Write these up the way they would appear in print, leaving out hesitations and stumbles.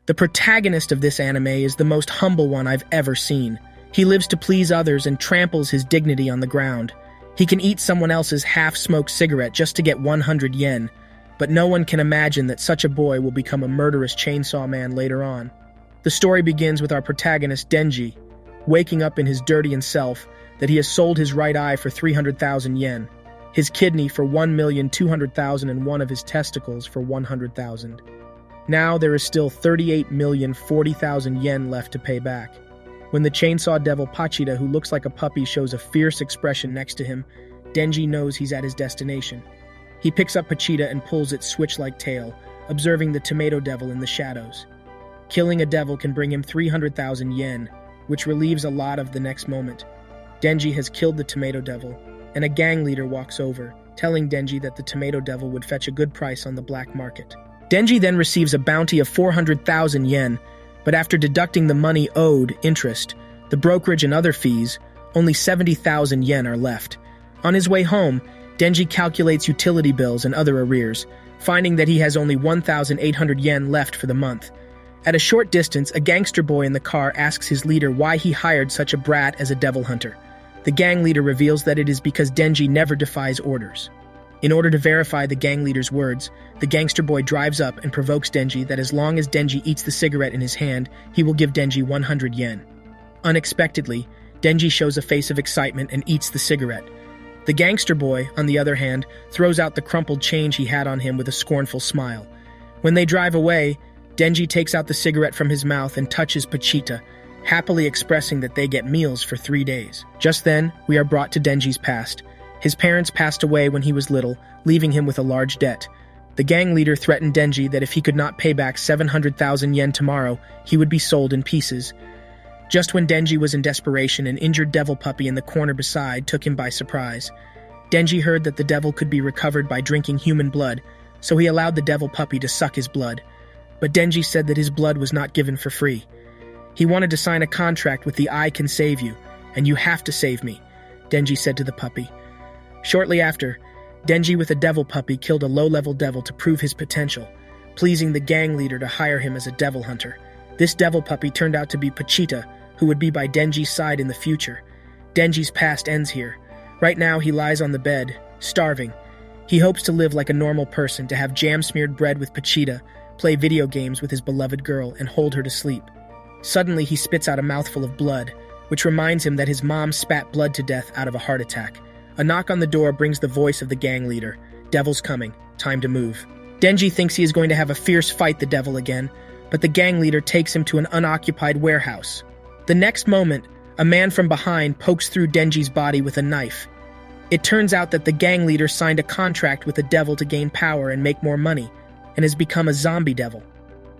The protagonist of this anime is the most humble one I've ever seen. He lives to please others and tramples his dignity on the ground. He can eat someone else's half-smoked cigarette just to get 100 yen, but no one can imagine that such a boy will become a murderous chainsaw man later on. The story begins with our protagonist, Denji, waking up in his dirty self that he has sold his right eye for 300,000 yen, his kidney for 1,200,000 and one of his testicles for 100,000. Now there is still 38,040,000 yen left to pay back. When the chainsaw devil Pochita, who looks like a puppy, shows a fierce expression next to him, Denji knows he's at his destination. He picks up Pochita and pulls its switch-like tail, observing the tomato devil in the shadows. Killing a devil can bring him 300,000 yen, which relieves a lot of the next moment. Denji has killed the tomato devil, and a gang leader walks over, telling Denji that the tomato devil would fetch a good price on the black market. Denji then receives a bounty of 400,000 yen, but after deducting the money owed, interest, the brokerage and other fees, only 70,000 yen are left. On his way home, Denji calculates utility bills and other arrears, finding that he has only 1,800 yen left for the month. At a short distance, a gangster boy in the car asks his leader why he hired such a brat as a devil hunter. The gang leader reveals that it is because Denji never defies orders. In order to verify the gang leader's words, the gangster boy drives up and provokes Denji that as long as Denji eats the cigarette in his hand, he will give Denji 100 yen. Unexpectedly, Denji shows a face of excitement and eats the cigarette. The gangster boy, on the other hand, throws out the crumpled change he had on him with a scornful smile. When they drive away, Denji takes out the cigarette from his mouth and touches Pochita, happily expressing that they get meals for 3 days. Just then, we are brought to Denji's past. His parents passed away when he was little, leaving him with a large debt. The gang leader threatened Denji that if he could not pay back 700,000 yen tomorrow, he would be sold in pieces. Just when Denji was in desperation, an injured devil puppy in the corner beside took him by surprise. Denji heard that the devil could be recovered by drinking human blood, so he allowed the devil puppy to suck his blood. But Denji said that his blood was not given for free. He wanted to sign a contract with the I can save you, and you have to save me, Denji said to the puppy. Shortly after, Denji with a devil puppy killed a low-level devil to prove his potential, pleasing the gang leader to hire him as a devil hunter. This devil puppy turned out to be Pochita, who would be by Denji's side in the future. Denji's past ends here. Right now he lies on the bed, starving. He hopes to live like a normal person, to have jam-smeared bread with Pochita, play video games with his beloved girl, and hold her to sleep. Suddenly he spits out a mouthful of blood, which reminds him that his mom spat blood to death out of a heart attack. A knock on the door brings the voice of the gang leader. Devil's coming. Time to move. Denji thinks he is going to have a fierce fight the devil again, but the gang leader takes him to an unoccupied warehouse. The next moment, a man from behind pokes through Denji's body with a knife. It turns out that the gang leader signed a contract with the devil to gain power and make more money, and has become a zombie devil.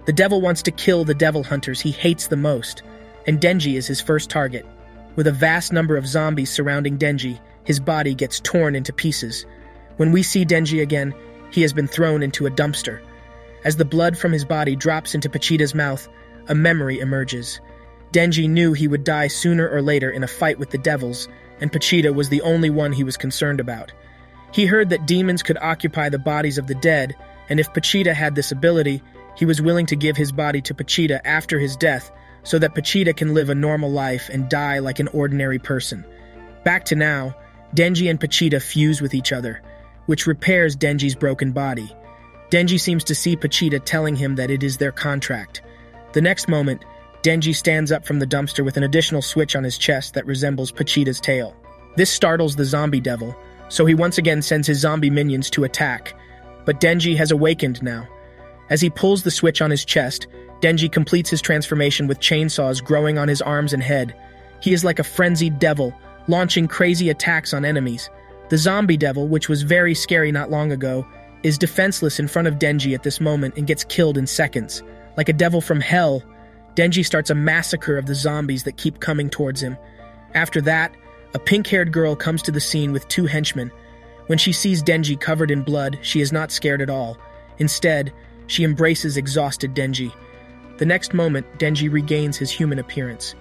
The devil wants to kill the devil hunters he hates the most, and Denji is his first target. With a vast number of zombies surrounding Denji, his body gets torn into pieces. When we see Denji again, he has been thrown into a dumpster. As the blood from his body drops into Pochita's mouth, a memory emerges. Denji knew he would die sooner or later in a fight with the devils, and Pochita was the only one he was concerned about. He heard that demons could occupy the bodies of the dead, and if Pochita had this ability, he was willing to give his body to Pochita after his death, so that Pochita can live a normal life and die like an ordinary person. Back to now, Denji and Pochita fuse with each other, which repairs Denji's broken body. Denji seems to see Pochita telling him that it is their contract. The next moment, Denji stands up from the dumpster with an additional switch on his chest that resembles Pochita's tail. This startles the zombie devil, so he once again sends his zombie minions to attack. But Denji has awakened now. As he pulls the switch on his chest, Denji completes his transformation with chainsaws growing on his arms and head. He is like a frenzied devil, launching crazy attacks on enemies. The zombie devil, which was very scary not long ago, is defenseless in front of Denji at this moment and gets killed in seconds. Like a devil from hell, Denji starts a massacre of the zombies that keep coming towards him. After that, a pink-haired girl comes to the scene with 2 henchmen. When she sees Denji covered in blood, she is not scared at all. Instead, she embraces exhausted Denji. The next moment, Denji regains his human appearance.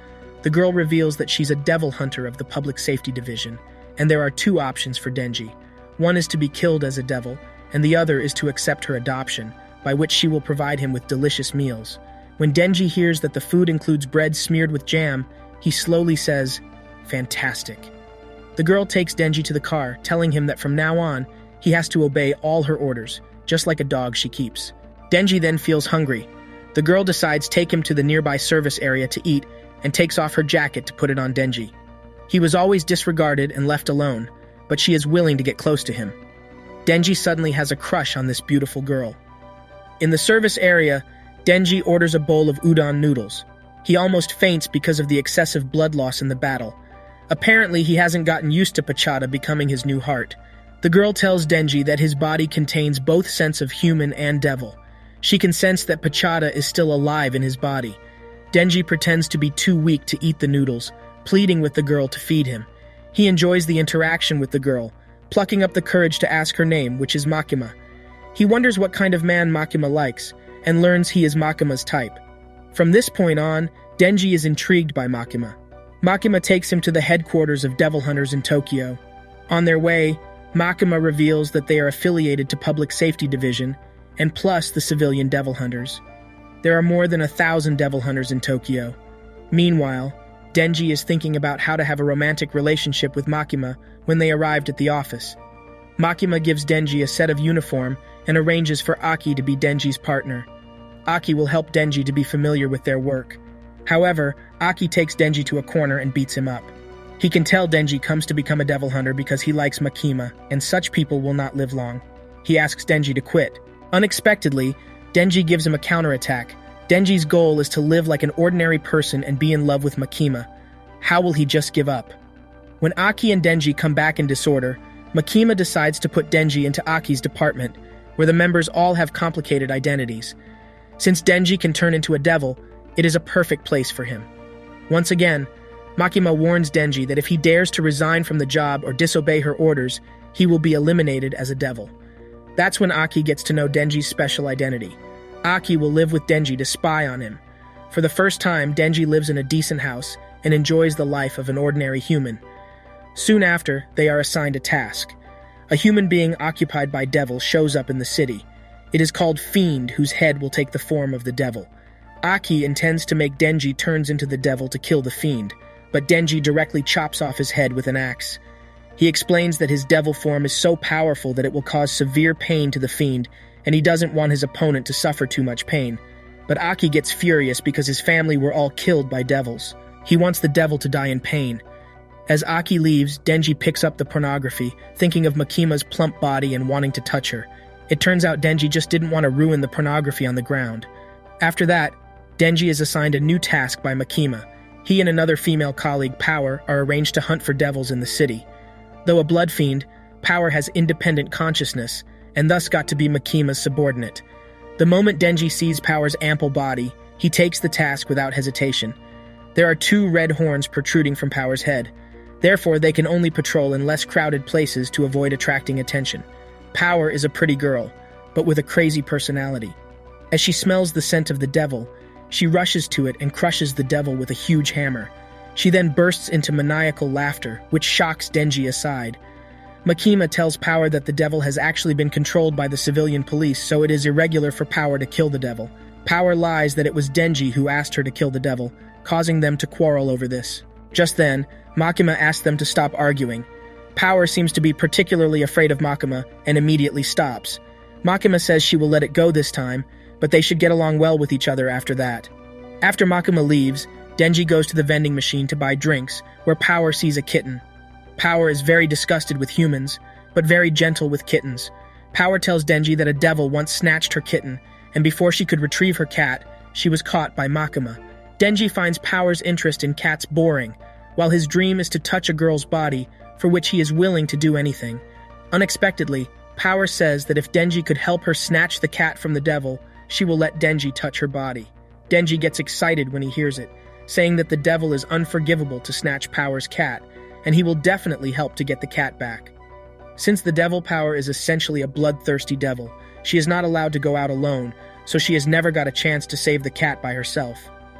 The girl reveals that she's a devil hunter of the Public Safety Division, and there are 2 options for Denji. One is to be killed as a devil, and the other is to accept her adoption, by which she will provide him with delicious meals. When Denji hears that the food includes bread smeared with jam, he slowly says, "Fantastic." The girl takes Denji to the car, telling him that from now on, he has to obey all her orders, just like a dog she keeps. Denji then feels hungry. The girl decides to take him to the nearby service area to eat and takes off her jacket to put it on Denji. He was always disregarded and left alone, but she is willing to get close to him. Denji suddenly has a crush on this beautiful girl. In the service area, Denji orders a bowl of udon noodles. He almost faints because of the excessive blood loss in the battle. Apparently, he hasn't gotten used to Pochita becoming his new heart. The girl tells Denji that his body contains both sense of human and devil. She can sense that Pochita is still alive in his body. Denji pretends to be too weak to eat the noodles, pleading with the girl to feed him. He enjoys the interaction with the girl, plucking up the courage to ask her name, which is Makima. He wonders what kind of man Makima likes, and learns he is Makima's type. From this point on, Denji is intrigued by Makima. Makima takes him to the headquarters of devil hunters in Tokyo. On their way, Makima reveals that they are affiliated to Public Safety Division, and plus the civilian devil hunters. There are more than 1,000 devil hunters in Tokyo. Meanwhile, Denji is thinking about how to have a romantic relationship with Makima when they arrived at the office. Makima gives Denji a set of uniform and arranges for Aki to be Denji's partner. Aki will help Denji to be familiar with their work. However, Aki takes Denji to a corner and beats him up. He can tell Denji comes to become a devil hunter because he likes Makima, and such people will not live long. He asks Denji to quit. Unexpectedly, Denji gives him a counterattack. Denji's goal is to live like an ordinary person and be in love with Makima. How will he just give up? When Aki and Denji come back in disorder, Makima decides to put Denji into Aki's department, where the members all have complicated identities. Since Denji can turn into a devil, it is a perfect place for him. Once again, Makima warns Denji that if he dares to resign from the job or disobey her orders, he will be eliminated as a devil. That's when Aki gets to know Denji's special identity. Aki will live with Denji to spy on him. For the first time, Denji lives in a decent house and enjoys the life of an ordinary human. Soon after, they are assigned a task. A human being occupied by devils shows up in the city. It is called Fiend, whose head will take the form of the devil. Aki intends to make Denji turns into the devil to kill the Fiend, but Denji directly chops off his head with an axe. He explains that his devil form is so powerful that it will cause severe pain to the Fiend, and he doesn't want his opponent to suffer too much pain. But Aki gets furious because his family were all killed by devils. He wants the devil to die in pain. As Aki leaves, Denji picks up the pornography, thinking of Makima's plump body and wanting to touch her. It turns out Denji just didn't want to ruin the pornography on the ground. After that, Denji is assigned a new task by Makima. He and another female colleague, Power, are arranged to hunt for devils in the city. Though a blood fiend, Power has independent consciousness, and thus got to be Makima's subordinate. The moment Denji sees Power's ample body, he takes the task without hesitation. There are 2 red horns protruding from Power's head. Therefore, they can only patrol in less crowded places to avoid attracting attention. Power is a pretty girl, but with a crazy personality. As she smells the scent of the devil, she rushes to it and crushes the devil with a huge hammer. She then bursts into maniacal laughter, which shocks Denji aside. Makima tells Power that the devil has actually been controlled by the civilian police, so it is irregular for Power to kill the devil. Power lies that it was Denji who asked her to kill the devil, causing them to quarrel over this. Just then, Makima asks them to stop arguing. Power seems to be particularly afraid of Makima and immediately stops. Makima says she will let it go this time, but they should get along well with each other after that. After Makima leaves, Denji goes to the vending machine to buy drinks, where Power sees a kitten. Power is very disgusted with humans, but very gentle with kittens. Power tells Denji that a devil once snatched her kitten, and before she could retrieve her cat, she was caught by Makima. Denji finds Power's interest in cats boring, while his dream is to touch a girl's body, for which he is willing to do anything. Unexpectedly, Power says that if Denji could help her snatch the cat from the devil, she will let Denji touch her body. Denji gets excited when he hears it, saying that the devil is unforgivable to snatch Power's cat, and he will definitely help to get the cat back. Since the devil Power is essentially a bloodthirsty devil, she is not allowed to go out alone, so she has never got a chance to save the cat by herself.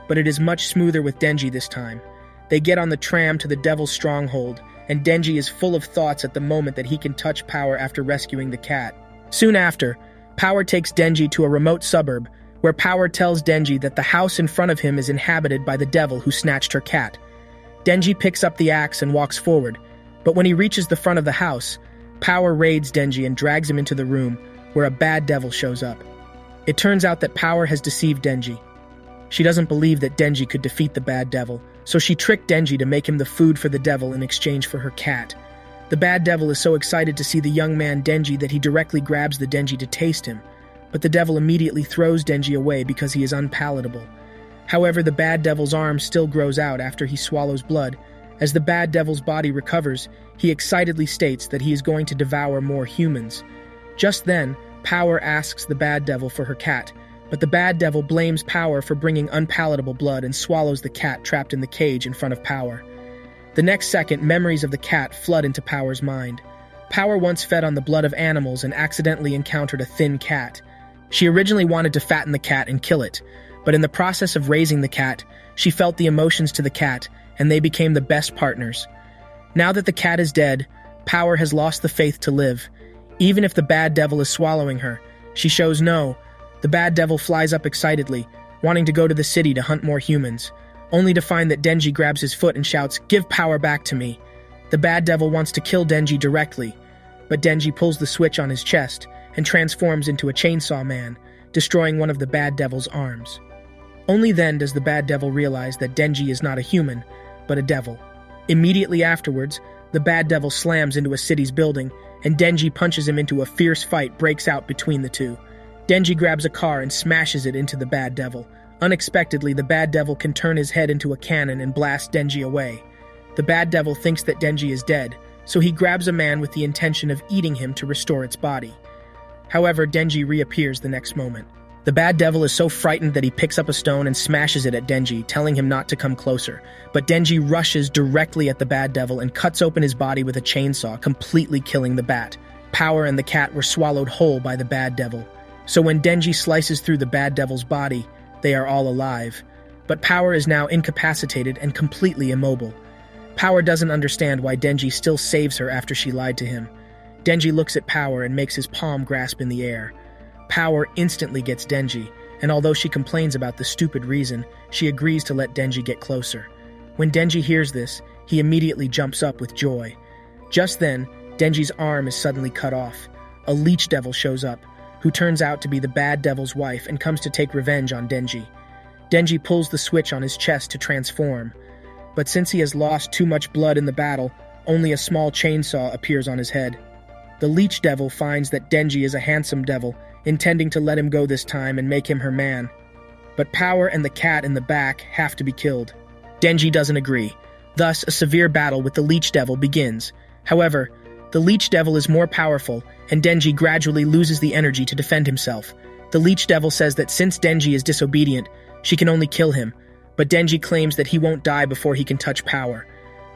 But it is much smoother with Denji this time. They get on the tram to the devil's stronghold, and Denji is full of thoughts at the moment that he can touch Power after rescuing the cat. Soon after, Power takes Denji to a remote suburb where Power tells Denji that the house in front of him is inhabited by the devil who snatched her cat. Denji picks up the axe and walks forward, but when he reaches the front of the house, Power raids Denji and drags him into the room, where a bad devil shows up. It turns out that Power has deceived Denji. She doesn't believe that Denji could defeat the bad devil, so she tricked Denji to make him the food for the devil in exchange for her cat. The bad devil is so excited to see the young man Denji that he directly grabs the Denji to taste him, but the devil immediately throws Denji away because he is unpalatable. However, the bad devil's arm still grows out after he swallows blood. As the bad devil's body recovers, he excitedly states that he is going to devour more humans. Just then, Power asks the bad devil for her cat, but the bad devil blames Power for bringing unpalatable blood and swallows the cat trapped in the cage in front of Power. The next second, memories of the cat flood into Power's mind. Power once fed on the blood of animals and accidentally encountered a thin cat. She originally wanted to fatten the cat and kill it, but in the process of raising the cat, she felt the emotions to the cat, and they became the best partners. Now that the cat is dead, Power has lost the faith to live. Even if the bad devil is swallowing her, she shows no. The bad devil flies up excitedly, wanting to go to the city to hunt more humans, only to find that Denji grabs his foot and shouts, "Give Power back to me." The bad devil wants to kill Denji directly, but Denji pulls the switch on his chest and transforms into a chainsaw man, destroying one of the bad devil's arms. Only then does the bad devil realize that Denji is not a human, but a devil. Immediately afterwards, the bad devil slams into a city's building, and Denji punches him into a fierce fight breaks out between the two. Denji grabs a car and smashes it into the bad devil. Unexpectedly, the bad devil can turn his head into a cannon and blast Denji away. The bad devil thinks that Denji is dead, so he grabs a man with the intention of eating him to restore its body. However, Denji reappears the next moment. The bad devil is so frightened that he picks up a stone and smashes it at Denji, telling him not to come closer. But Denji rushes directly at the bad devil and cuts open his body with a chainsaw, completely killing the bat. Power and the cat were swallowed whole by the bad devil. So when Denji slices through the bad devil's body, they are all alive. But Power is now incapacitated and completely immobile. Power doesn't understand why Denji still saves her after she lied to him. Denji looks at Power and makes his palm grasp in the air. Power instantly gets Denji, and although she complains about the stupid reason, she agrees to let Denji get closer. When Denji hears this, he immediately jumps up with joy. Just then, Denji's arm is suddenly cut off. A leech devil shows up, who turns out to be the bad devil's wife and comes to take revenge on Denji. Denji pulls the switch on his chest to transform, but since he has lost too much blood in the battle, only a small chainsaw appears on his head. The leech devil finds that Denji is a handsome devil, intending to let him go this time and make him her man. But Power and the cat in the back have to be killed. Denji doesn't agree. Thus, a severe battle with the leech devil begins. However, the leech devil is more powerful, and Denji gradually loses the energy to defend himself. The leech devil says that since Denji is disobedient, she can only kill him, but Denji claims that he won't die before he can touch Power.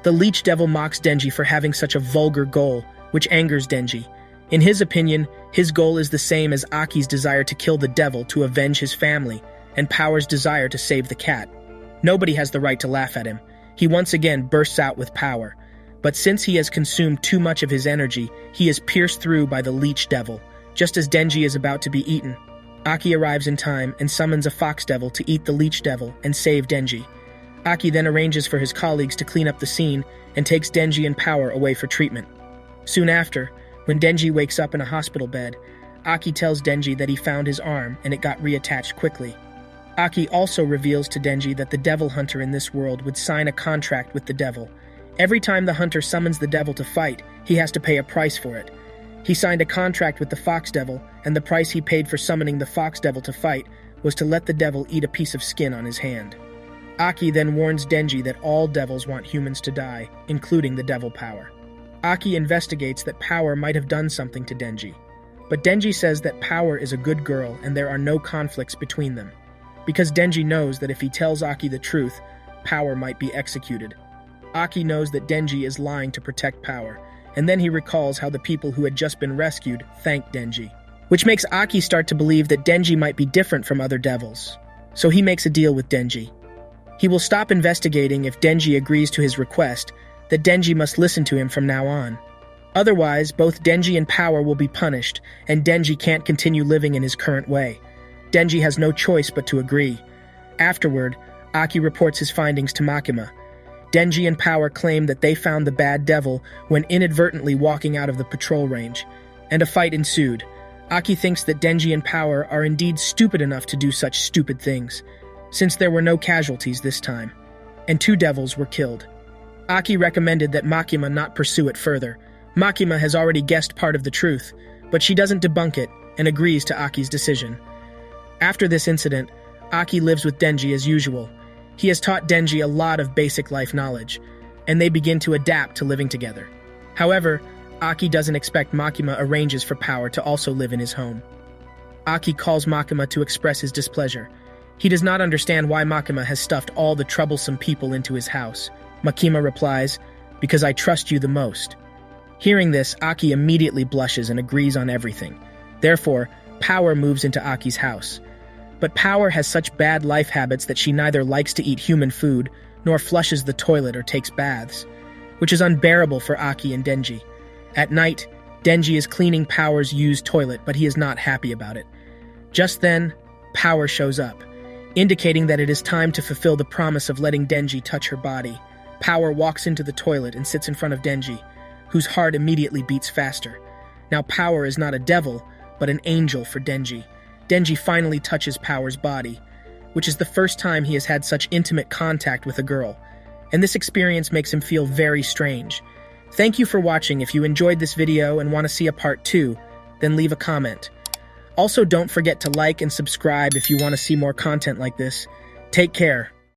The leech devil mocks Denji for having such a vulgar goal, which angers Denji. In his opinion, his goal is the same as Aki's desire to kill the devil to avenge his family, and Power's desire to save the cat. Nobody has the right to laugh at him. He once again bursts out with Power. But since he has consumed too much of his energy, he is pierced through by the leech devil, just as Denji is about to be eaten. Aki arrives in time and summons a fox devil to eat the leech devil and save Denji. Aki then arranges for his colleagues to clean up the scene and takes Denji and Power away for treatment. Soon after, when Denji wakes up in a hospital bed, Aki tells Denji that he found his arm and it got reattached quickly. Aki also reveals to Denji that the devil hunter in this world would sign a contract with the devil. Every time the hunter summons the devil to fight, he has to pay a price for it. He signed a contract with the fox devil, and the price he paid for summoning the fox devil to fight was to let the devil eat a piece of skin on his hand. Aki then warns Denji that all devils want humans to die, including the devil Power. Aki investigates that Power might have done something to Denji, but Denji says that Power is a good girl and there are no conflicts between them, because Denji knows that if he tells Aki the truth, Power might be executed. Aki knows that Denji is lying to protect Power, and then he recalls how the people who had just been rescued thanked Denji, which makes Aki start to believe that Denji might be different from other devils. So he makes a deal with Denji. He will stop investigating if Denji agrees to his request, that Denji must listen to him from now on. Otherwise, both Denji and Power will be punished, and Denji can't continue living in his current way. Denji has no choice but to agree. Afterward, Aki reports his findings to Makima. Denji and Power claim that they found the bad devil when inadvertently walking out of the patrol range, and a fight ensued. Aki thinks that Denji and Power are indeed stupid enough to do such stupid things, since there were no casualties this time, and 2 devils were killed. Aki recommended that Makima not pursue it further. Makima has already guessed part of the truth, but she doesn't debunk it and agrees to Aki's decision. After this incident, Aki lives with Denji as usual. He has taught Denji a lot of basic life knowledge, and they begin to adapt to living together. However, Aki doesn't expect Makima arranges for Power to also live in his home. Aki calls Makima to express his displeasure. He does not understand why Makima has stuffed all the troublesome people into his house. Makima replies, "Because I trust you the most." Hearing this, Aki immediately blushes and agrees on everything. Therefore, Power moves into Aki's house. But Power has such bad life habits that she neither likes to eat human food, nor flushes the toilet or takes baths, which is unbearable for Aki and Denji. At night, Denji is cleaning Power's used toilet, but he is not happy about it. Just then, Power shows up, indicating that it is time to fulfill the promise of letting Denji touch her body. Power walks into the toilet and sits in front of Denji, whose heart immediately beats faster. Now Power is not a devil, but an angel for Denji. Denji finally touches Power's body, which is the first time he has had such intimate contact with a girl, and this experience makes him feel very strange. Thank you for watching. If you enjoyed this video and want to see a part 2, then leave a comment. Also, don't forget to like and subscribe if you want to see more content like this. Take care.